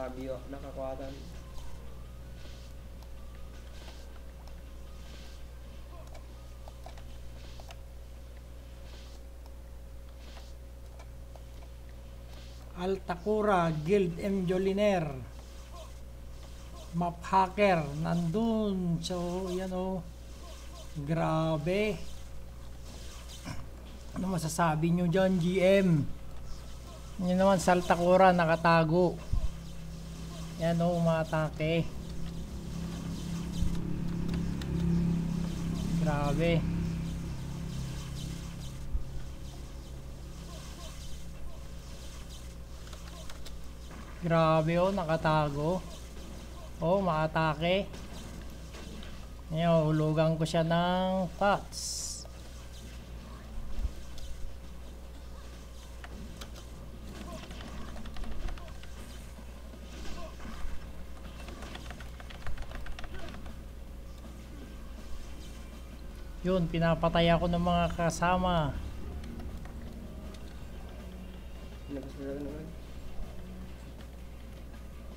Kabio, nakakuhatan. Altakura, Guild M. Joliner, Map Hacker, nandun. So, yan o. Grabe. Ano masasabi nyo dyan, GM? Yan naman, sa Altakura, nakatago. Yan o, umatake. Grabe. Grabe oh, nakatago. Oh, maatake. Ngayon, hulugan ko siya ng pots. Yun, pinapatay ako ng mga kasama.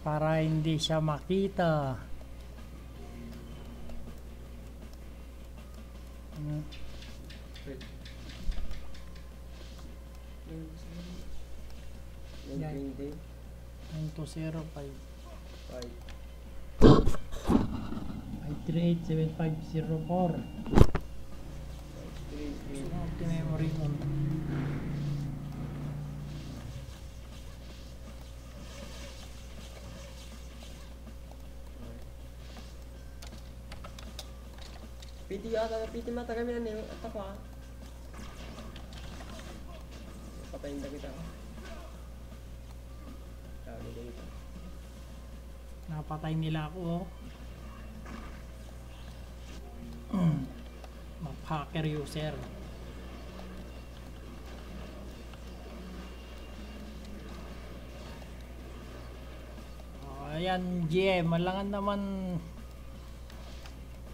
Para hindi siya makita. Yan. 9205 5. 5387504. Memory mo. Piti mata kami na niyo at ako ah. Patayin na kita. Kami dito. Napatay nila ako. Map hacker user. Ayan, GM, malangan naman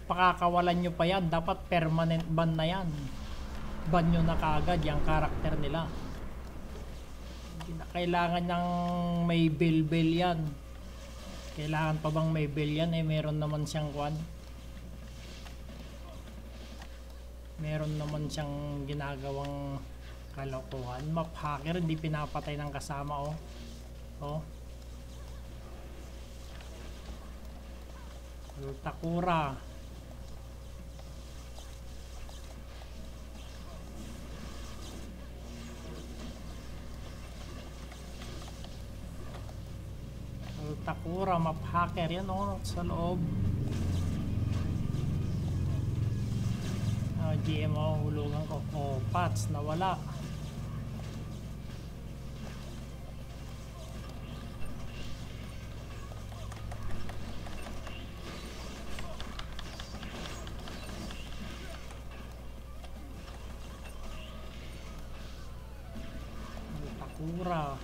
pakakawalan nyo pa yan. Dapat permanent ban na yan. Ban nyo na kaagad yung karakter nila. Hindi na kailangan ng may bill yan. Kailangan pa bang may bill yan? Eh meron naman siyang kwan. Meron naman siyang ginagawang kalokohan. Map hacker, hindi pinapatay ng kasama oh. Oh. Altakura. Altakura, map hacker yan oh, sa loob. GMO, hulugan ko. Oh, pots, nawala. Altakura.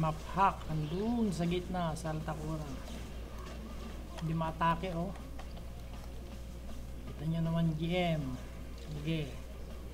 Map hack, andun sa gitna sa Altakura. Hindi matake oh. Kita nyo naman GM. Sige.